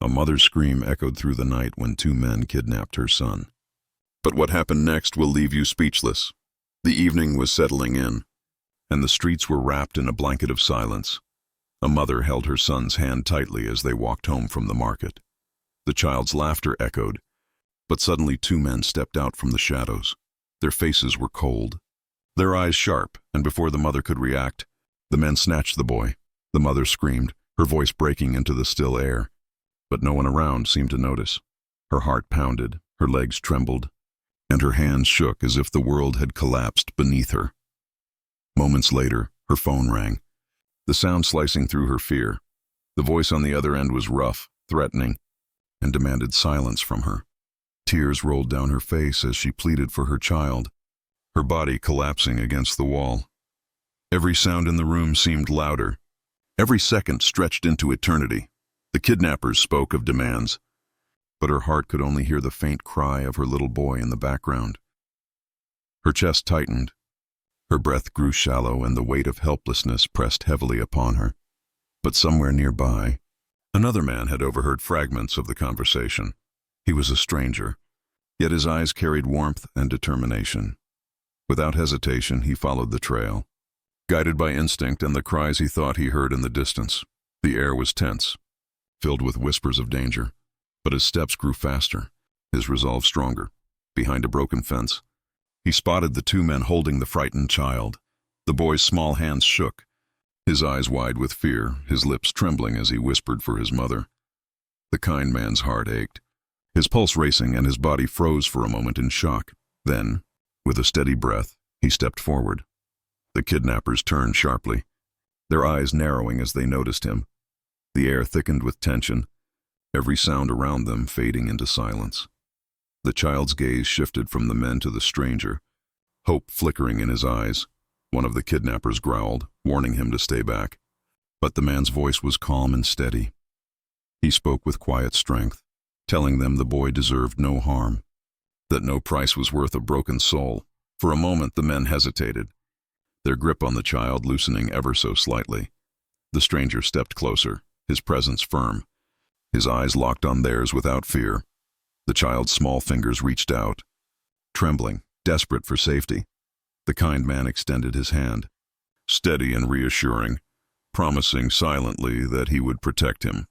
A mother's scream echoed through the night when two men kidnapped her son. But what happened next will leave you speechless. The evening was settling in, and the streets were wrapped in a blanket of silence. A mother held her son's hand tightly as they walked home from the market. The child's laughter echoed, but suddenly two men stepped out from the shadows. Their faces were cold, their eyes sharp, and before the mother could react, the men snatched the boy. The mother screamed, her voice breaking into the still air. But no one around seemed to notice. Her heart pounded, her legs trembled, and her hands shook as if the world had collapsed beneath her. Moments later, her phone rang, the sound slicing through her fear. The voice on the other end was rough, threatening, and demanded silence from her. Tears rolled down her face as she pleaded for her child, her body collapsing against the wall. Every sound in the room seemed louder. Every second stretched into eternity. The kidnappers spoke of demands, but her heart could only hear the faint cry of her little boy in the background. Her chest tightened, her breath grew shallow, and the weight of helplessness pressed heavily upon her. But somewhere nearby, another man had overheard fragments of the conversation. He was a stranger, yet his eyes carried warmth and determination. Without hesitation, he followed the trail, guided by instinct and the cries he thought he heard in the distance. The air was tense, filled with whispers of danger, but his steps grew faster, his resolve stronger. Behind a broken fence, he spotted the two men holding the frightened child. The boy's small hands shook, his eyes wide with fear, his lips trembling as he whispered for his mother. The kind man's heart ached, his pulse racing, and his body froze for a moment in shock. Then, with a steady breath, he stepped forward. The kidnappers turned sharply, their eyes narrowing as they noticed him. The air thickened with tension, every sound around them fading into silence. The child's gaze shifted from the men to the stranger, hope flickering in his eyes. One of the kidnappers growled, warning him to stay back. But the man's voice was calm and steady. He spoke with quiet strength, telling them the boy deserved no harm, that no price was worth a broken soul. For a moment the men hesitated, their grip on the child loosening ever so slightly. The stranger stepped closer, his presence firm, his eyes locked on theirs without fear. The child's small fingers reached out, trembling, desperate for safety. The kind man extended his hand, steady and reassuring, promising silently that he would protect him.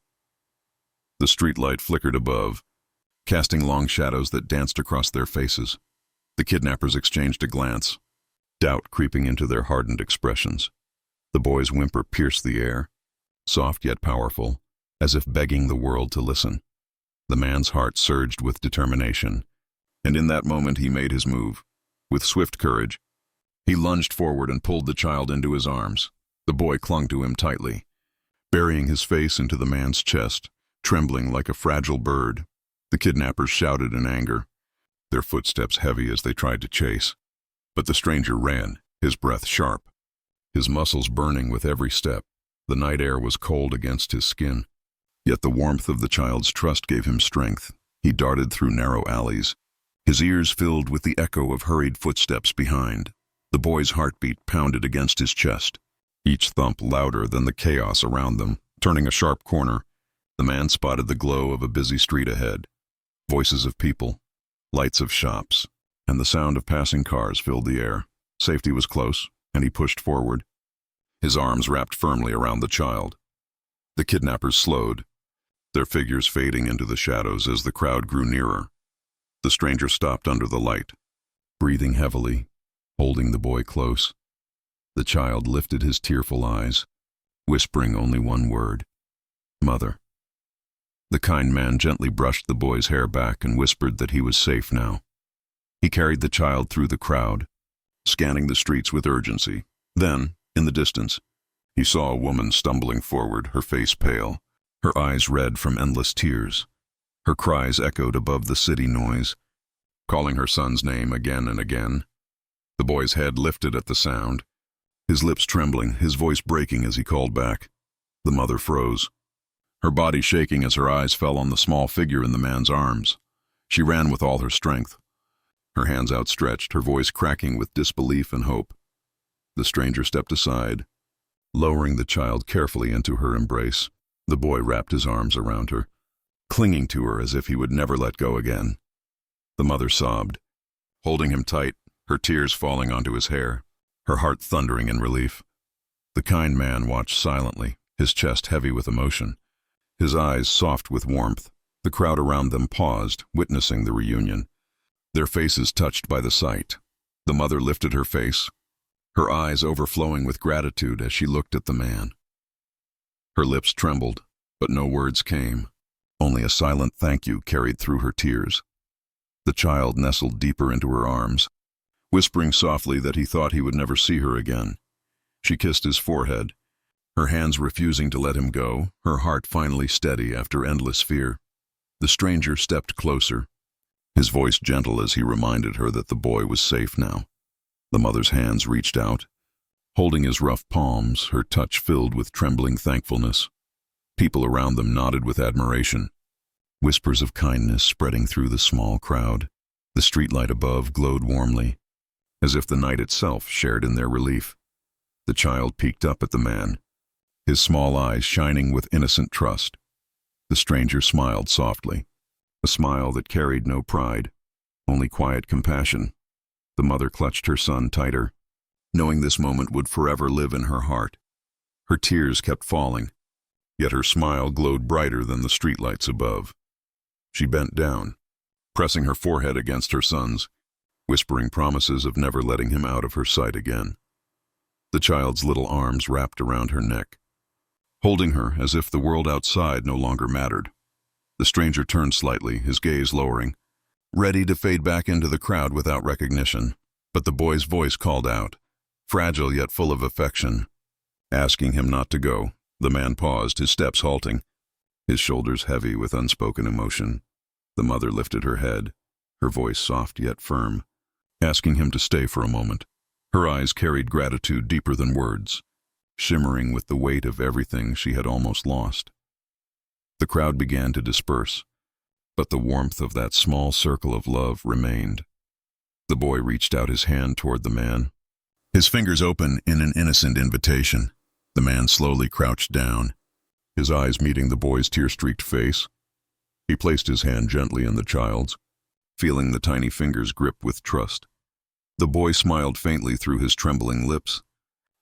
The streetlight flickered above, casting long shadows that danced across their faces. The kidnappers exchanged a glance, doubt creeping into their hardened expressions. The boy's whimper pierced the air, soft yet powerful, as if begging the world to listen. The man's heart surged with determination, and in that moment he made his move. With swift courage, he lunged forward and pulled the child into his arms. The boy clung to him tightly, burying his face into the man's chest, trembling like a fragile bird. The kidnappers shouted in anger, their footsteps heavy as they tried to chase. But the stranger ran, his breath sharp, his muscles burning with every step. The night air was cold against his skin, yet the warmth of the child's trust gave him strength. He darted through narrow alleys, his ears filled with the echo of hurried footsteps behind. The boy's heartbeat pounded against his chest, each thump louder than the chaos around them. Turning a sharp corner, the man spotted the glow of a busy street ahead. Voices of people, lights of shops, and the sound of passing cars filled the air. Safety was close, and he pushed forward, his arms wrapped firmly around the child. The kidnappers slowed, their figures fading into the shadows as the crowd grew nearer. The stranger stopped under the light, breathing heavily, holding the boy close. The child lifted his tearful eyes, whispering only one word, "Mother." The kind man gently brushed the boy's hair back and whispered that he was safe now. He carried the child through the crowd, scanning the streets with urgency. Then, in the distance, he saw a woman stumbling forward, her face pale, her eyes red from endless tears. Her cries echoed above the city noise, calling her son's name again and again. The boy's head lifted at the sound, his lips trembling, his voice breaking as he called back. The mother froze, her body shaking as her eyes fell on the small figure in the man's arms. She ran with all her strength, her hands outstretched, her voice cracking with disbelief and hope. The stranger stepped aside, lowering the child carefully into her embrace. The boy wrapped his arms around her, clinging to her as if he would never let go again. The mother sobbed, holding him tight, her tears falling onto his hair, her heart thundering in relief. The kind man watched silently, his chest heavy with emotion, his eyes soft with warmth. The crowd around them paused, witnessing the reunion, their faces touched by the sight. The mother lifted her face, her eyes overflowing with gratitude as she looked at the man. Her lips trembled, but no words came. Only a silent thank you carried through her tears. The child nestled deeper into her arms, whispering softly that he thought he would never see her again. She kissed his forehead, her hands refusing to let him go, her heart finally steady after endless fear. The stranger stepped closer, his voice gentle as he reminded her that the boy was safe now. The mother's hands reached out, holding his rough palms, her touch filled with trembling thankfulness. People around them nodded with admiration, whispers of kindness spreading through the small crowd. The streetlight above glowed warmly, as if the night itself shared in their relief. The child peeked up at the man, his small eyes shining with innocent trust. The stranger smiled softly, a smile that carried no pride, only quiet compassion. The mother clutched her son tighter, knowing this moment would forever live in her heart. Her tears kept falling, yet her smile glowed brighter than the streetlights above. She bent down, pressing her forehead against her son's, whispering promises of never letting him out of her sight again. The child's little arms wrapped around her neck, holding her as if the world outside no longer mattered. The stranger turned slightly, his gaze lowering, ready to fade back into the crowd without recognition. But the boy's voice called out, fragile yet full of affection, asking him not to go. The man paused, his steps halting, his shoulders heavy with unspoken emotion. The mother lifted her head, her voice soft yet firm, asking him to stay for a moment. Her eyes carried gratitude deeper than words, shimmering with the weight of everything she had almost lost. The crowd began to disperse, but the warmth of that small circle of love remained. The boy reached out his hand toward the man, his fingers open in an innocent invitation. The man slowly crouched down, his eyes meeting the boy's tear-streaked face. He placed his hand gently in the child's, feeling the tiny fingers grip with trust. The boy smiled faintly through his trembling lips,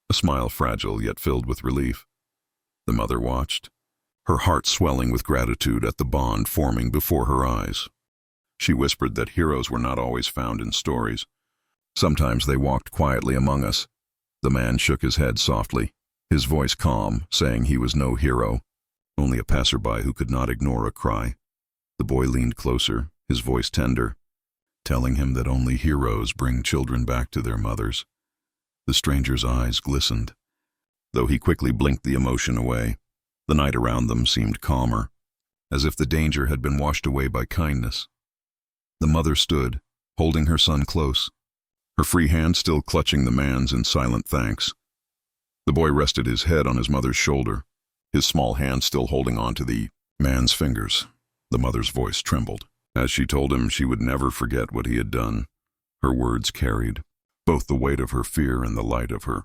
a smile fragile yet filled with relief. The mother watched, her heart swelling with gratitude at the bond forming before her eyes. She whispered that heroes were not always found in stories. Sometimes they walked quietly among us. The man shook his head softly, his voice calm, saying he was no hero, only a passerby who could not ignore a cry. The boy leaned closer, his voice tender, telling him that only heroes bring children back to their mothers. The stranger's eyes glistened, though he quickly blinked the emotion away. The night around them seemed calmer, as if the danger had been washed away by kindness. The mother stood, holding her son close, her free hand still clutching the man's in silent thanks. The boy rested his head on his mother's shoulder, his small hand still holding on to the man's fingers. The mother's voice trembled, as she told him she would never forget what he had done. Her words carried both the weight of her fear and the light of her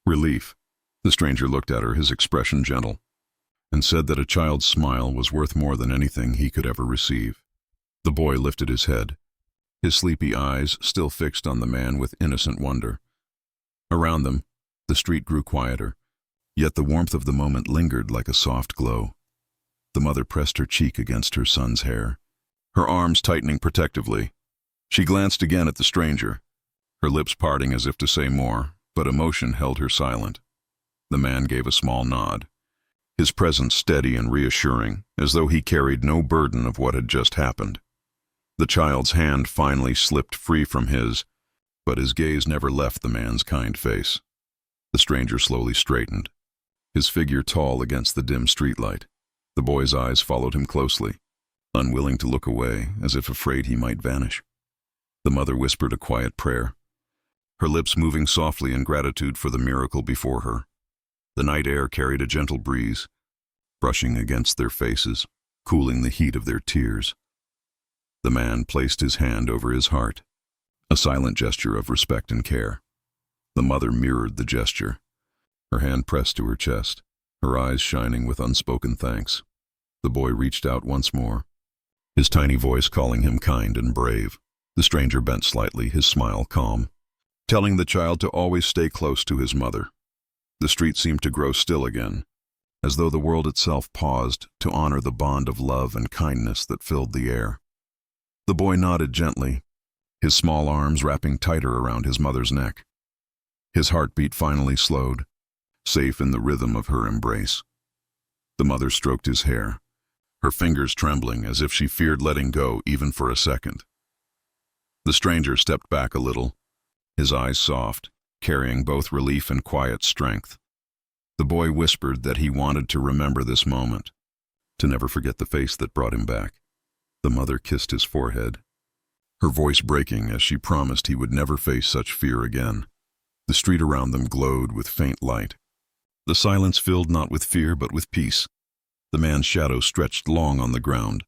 relief. The stranger looked at her, his expression gentle, and said that a child's smile was worth more than anything he could ever receive. The boy lifted his head, his sleepy eyes still fixed on the man with innocent wonder. Around them, the street grew quieter, yet the warmth of the moment lingered like a soft glow. The mother pressed her cheek against her son's hair, her arms tightening protectively. She glanced again at the stranger, her lips parting as if to say more, but emotion held her silent. The man gave a small nod, his presence steady and reassuring, as though he carried no burden of what had just happened. The child's hand finally slipped free from his, but his gaze never left the man's kind face. The stranger slowly straightened, his figure tall against the dim streetlight. The boy's eyes followed him closely, unwilling to look away, as if afraid he might vanish. The mother whispered a quiet prayer, her lips moving softly in gratitude for the miracle before her. The night air carried a gentle breeze, brushing against their faces, cooling the heat of their tears. The man placed his hand over his heart, a silent gesture of respect and care. The mother mirrored the gesture, her hand pressed to her chest, her eyes shining with unspoken thanks. The boy reached out once more, his tiny voice calling him kind and brave. The stranger bent slightly, his smile calm, telling the child to always stay close to his mother. The street seemed to grow still again, as though the world itself paused to honor the bond of love and kindness that filled the air. The boy nodded gently, his small arms wrapping tighter around his mother's neck. His heartbeat finally slowed, safe in the rhythm of her embrace. The mother stroked his hair, her fingers trembling as if she feared letting go even for a second. The stranger stepped back a little, his eyes soft, carrying both relief and quiet strength. The boy whispered that he wanted to remember this moment, to never forget the face that brought him back. The mother kissed his forehead, her voice breaking as she promised he would never face such fear again. The street around them glowed with faint light, the silence filled not with fear but with peace. The man's shadow stretched long on the ground,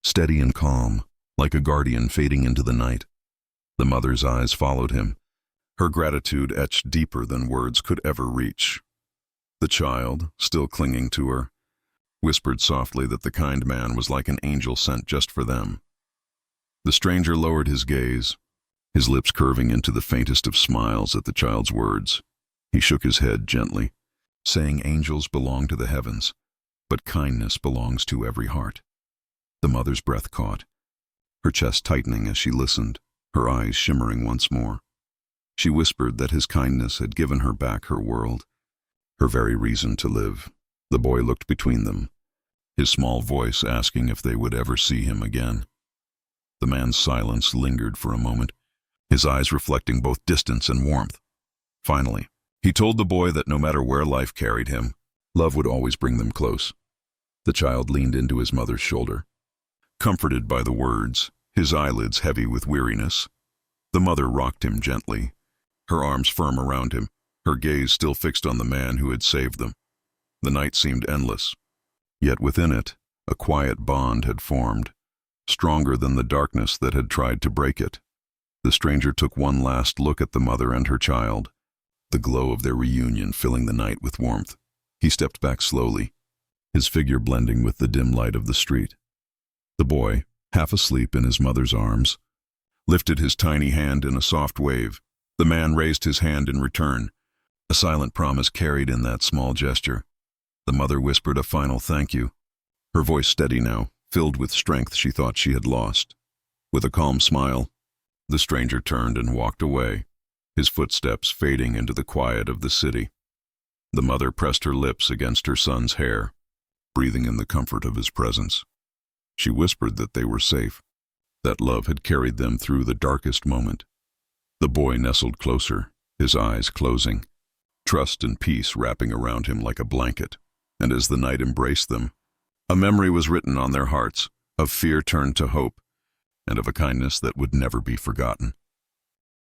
steady and calm, like a guardian fading into the night. The mother's eyes followed him, her gratitude etched deeper than words could ever reach. The child, still clinging to her, whispered softly that the kind man was like an angel sent just for them. The stranger lowered his gaze, his lips curving into the faintest of smiles at the child's words. He shook his head gently, saying angels belong to the heavens, but kindness belongs to every heart. The mother's breath caught, her chest tightening as she listened, her eyes shimmering once more. She whispered that his kindness had given her back her world, her very reason to live. The boy looked between them, his small voice asking if they would ever see him again. The man's silence lingered for a moment, his eyes reflecting both distance and warmth. Finally, he told the boy that no matter where life carried him, love would always bring them close. The child leaned into his mother's shoulder, comforted by the words, his eyelids heavy with weariness. The mother rocked him gently, her arms firm around him, her gaze still fixed on the man who had saved them. The night seemed endless, yet within it, a quiet bond had formed, stronger than the darkness that had tried to break it. The stranger took one last look at the mother and her child, the glow of their reunion filling the night with warmth. He stepped back slowly, his figure blending with the dim light of the street. The boy, half asleep in his mother's arms, lifted his tiny hand in a soft wave. The man raised his hand in return, a silent promise carried in that small gesture. The mother whispered a final thank you, her voice steady now, filled with strength she thought she had lost. With a calm smile, the stranger turned and walked away, his footsteps fading into the quiet of the city. The mother pressed her lips against her son's hair, breathing in the comfort of his presence. She whispered that they were safe, that love had carried them through the darkest moment. The boy nestled closer, his eyes closing, trust and peace wrapping around him like a blanket. And as the night embraced them, a memory was written on their hearts, of fear turned to hope, and of a kindness that would never be forgotten.